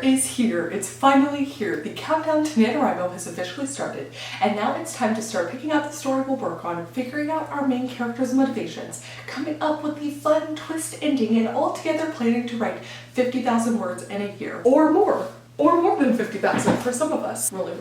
is here. It's finally here. The countdown to NaNoWriMo has officially started, and now it's time to start picking out the story we'll work on, figuring out our main character's motivations, coming up with the fun twist ending, and all together planning to write 50,000 words in a year. Or more. Or more than 50,000 for some of us. Really.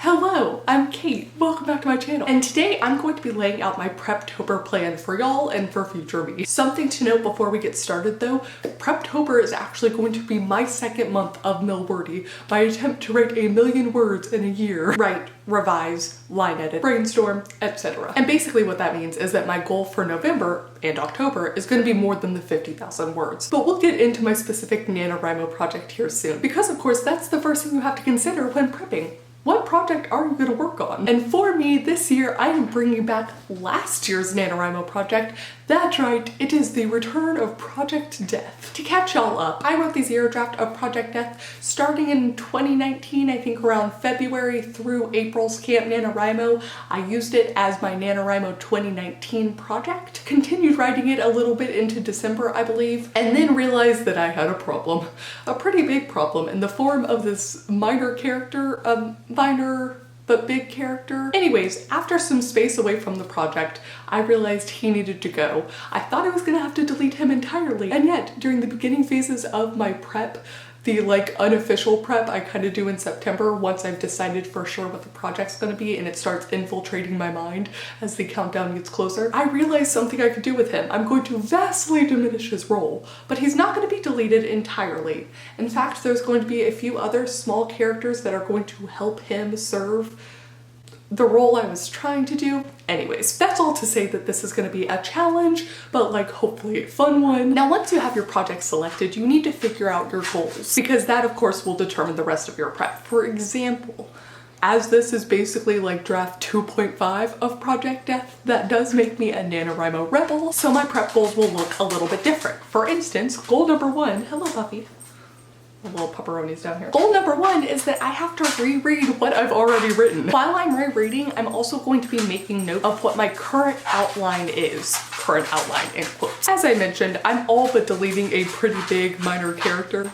Hello, I'm Kate. Welcome back to my channel. And today I'm going to be laying out my Preptober plan for y'all and for future me. Something to note before we get started though, Preptober is actually going to be my second month of Millwordy, my attempt to write 1,000,000 words in a year. Write, revise, line edit, brainstorm, etc. And basically what that means is that my goal for November and October is going to be more than the 50,000 words. But we'll get into my specific NaNoWriMo project here soon, because of course that's the first thing you have to consider when prepping. What project are you going to work on? And for me, this year, I am bringing back last year's NaNoWriMo project. That's right, it is the return of Project Death. To catch y'all up, I wrote the zero draft of Project Death starting in 2019, I think around February through April's Camp NaNoWriMo. I used it as my NaNoWriMo 2019 project, continued writing it a little bit into December, I believe, and then realized that I had a problem. A pretty big problem in the form of this minor character, minor but big character. Anyways, after some space away from the project, I realized he needed to go. I thought I was gonna have to delete him entirely, and yet during the beginning phases of my prep, the unofficial prep I kind of do in September once I've decided for sure what the project's gonna be and it starts infiltrating my mind as the countdown gets closer, I realized something I could do with him. I'm going to vastly diminish his role, but he's not going to be deleted entirely. In fact, there's going to be a few other small characters that are going to help him serve the role I was trying to do. Anyways, that's all to say that this is going to be a challenge, but hopefully a fun one. Now, once you have your project selected, you need to figure out your goals, because that of course will determine the rest of your prep. For example, as this is basically draft 2.5 of Project Death, that does make me a NaNoWriMo rebel, so my prep goals will look a little bit different. For instance, goal number 1, hello puppy. Little pepperonis down here. Goal number 1 is that I have to reread what I've already written. While I'm rereading, I'm also going to be making note of what my current outline is. Current outline, in quotes. As I mentioned, I'm all but deleting a pretty big minor character.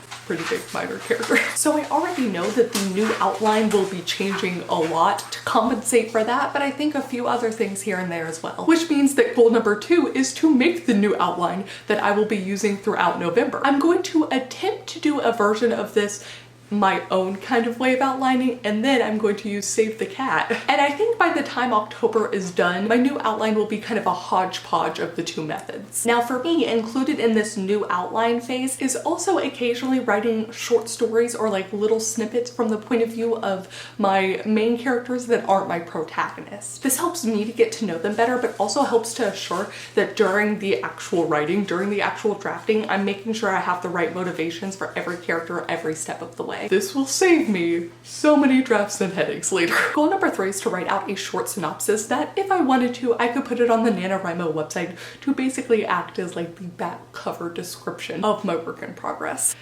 So I already know that the new outline will be changing a lot to compensate for that, but I think a few other things here and there as well. Which means that goal number 2 is to make the new outline that I will be using throughout November. I'm going to attempt to do a version of this my own kind of way of outlining, and then I'm going to use Save the Cat. And I think by the time October is done, my new outline will be kind of a hodgepodge of the two methods. Now for me, included in this new outline phase is also occasionally writing short stories or little snippets from the point of view of my main characters that aren't my protagonists. This helps me to get to know them better, but also helps to assure that during the actual writing, during the actual drafting, I'm making sure I have the right motivations for every character every step of the way. This will save me so many drafts and headaches later. Goal number 3 is to write out a short synopsis that, if I wanted to, I could put it on the NaNoWriMo website to basically act as the back cover description of my work in progress.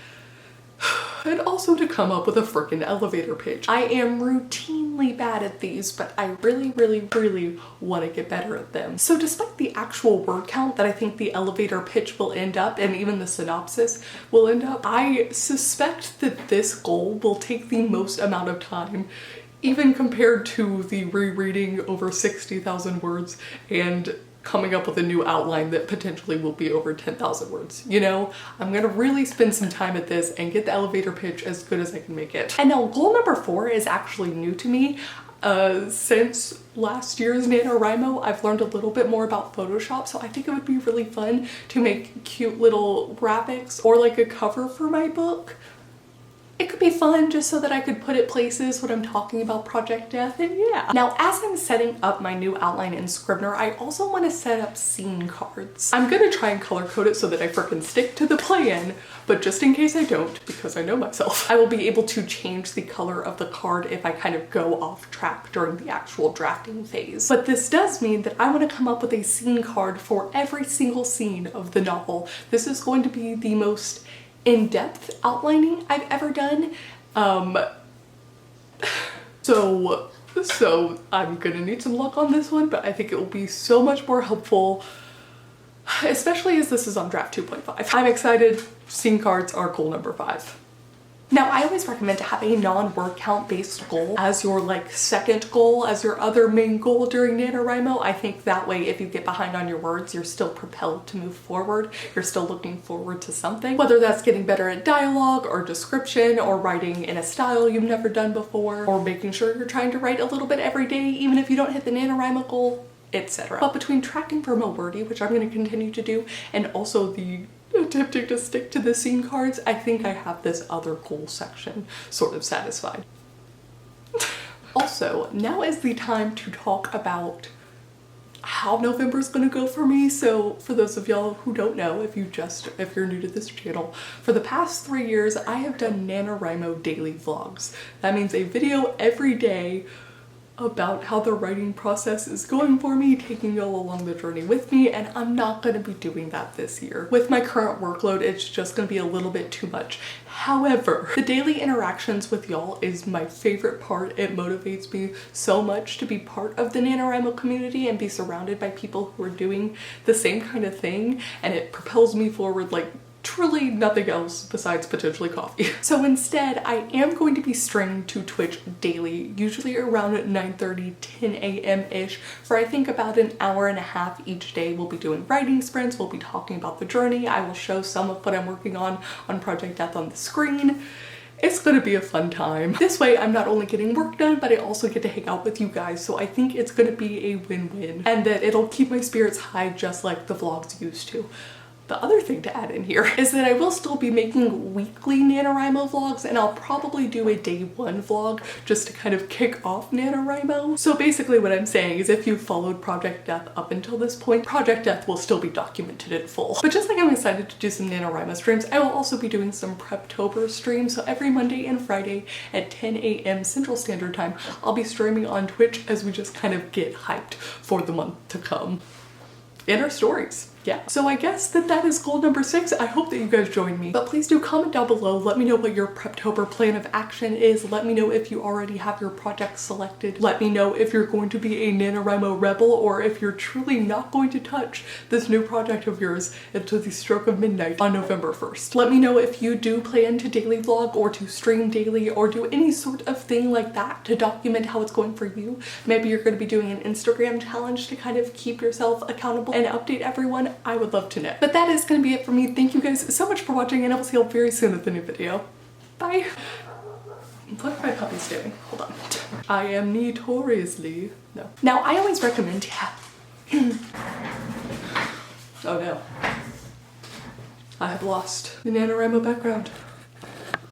And also to come up with a frickin' elevator pitch. I am routinely bad at these, but I really want to get better at them. So despite the actual word count that I think the elevator pitch will end up, and even the synopsis will end up, I suspect that this goal will take the most amount of time, even compared to the rereading over 60,000 words and coming up with a new outline that potentially will be over 10,000 words. You know, I'm gonna really spend some time at this and get the elevator pitch as good as I can make it. And now goal number 4 is actually new to me. Since last year's NaNoWriMo, I've learned a little bit more about Photoshop, so I think it would be really fun to make cute little graphics or a cover for my book. It could be fun just so that I could put it places when I'm talking about Project Death, and yeah. Now, as I'm setting up my new outline in Scrivener, I also want to set up scene cards. I'm gonna try and color code it so that I frickin' stick to the plan, but just in case I don't, because I know myself, I will be able to change the color of the card if I kind of go off track during the actual drafting phase. But this does mean that I want to come up with a scene card for every single scene of the novel. This is going to be the most in-depth outlining I've ever done. So I'm gonna need some luck on this one, but I think it will be so much more helpful, especially as this is on draft 2.5. I'm excited. Scene cards are goal number 5. Now, I always recommend to have a non-word count based goal as your like second goal, as your other main goal during NaNoWriMo. I think that way if you get behind on your words, you're still propelled to move forward. You're still looking forward to something, whether that's getting better at dialogue or description or writing in a style you've never done before, or making sure you're trying to write a little bit every day, even if you don't hit the NaNoWriMo goal, etc. But between tracking for mobility, which I'm going to continue to do, and also the attempting to stick to the scene cards, I think I have this other goal section sort of satisfied. Also, now is the time to talk about how November's gonna go for me. So for those of y'all who don't know, if you're new to this channel, for the past 3 years I have done NaNoWriMo daily vlogs. That means a video every day about how the writing process is going for me, taking y'all along the journey with me, and I'm not gonna be doing that this year. With my current workload, it's just gonna be a little bit too much. However, the daily interactions with y'all is my favorite part. It motivates me so much to be part of the NaNoWriMo community and be surrounded by people who are doing the same kind of thing, and it propels me forward like truly nothing else besides potentially coffee. So instead, I am going to be streaming to Twitch daily, usually around 9:30, 10 a.m.-ish, for I think about an hour and a half each day. We'll be doing writing sprints, we'll be talking about the journey, I will show some of what I'm working on Project Death on the screen. It's gonna be a fun time. This way, I'm not only getting work done, but I also get to hang out with you guys, so I think it's gonna be a win-win, and that it'll keep my spirits high just like the vlogs used to. The other thing to add in here is that I will still be making weekly NaNoWriMo vlogs, and I'll probably do a day one vlog just to kind of kick off NaNoWriMo. So basically what I'm saying is if you've followed Project Death up until this point, Project Death will still be documented in full. But just like I'm excited to do some NaNoWriMo streams, I will also be doing some Preptober streams. So every Monday and Friday at 10 a.m. Central Standard Time, I'll be streaming on Twitch as we just kind of get hyped for the month to come. In our stories. Yeah. So I guess that is goal number 6. I hope that you guys join me. But please do comment down below. Let me know what your Preptober plan of action is. Let me know if you already have your project selected. Let me know if you're going to be a NaNoWriMo rebel or if you're truly not going to touch this new project of yours until the stroke of midnight on November 1st. Let me know if you do plan to daily vlog or to stream daily or do any sort of thing like that to document how it's going for you. Maybe you're going to be doing an Instagram challenge to kind of keep yourself accountable and update everyone. I would love to know. But that is going to be it for me. Thank you guys so much for watching, and I will see you all very soon with the new video. Bye! What are my puppies doing? Hold on. I am notoriously... No. Now, I always recommend... Oh no. I have lost the NaNoWriMo background.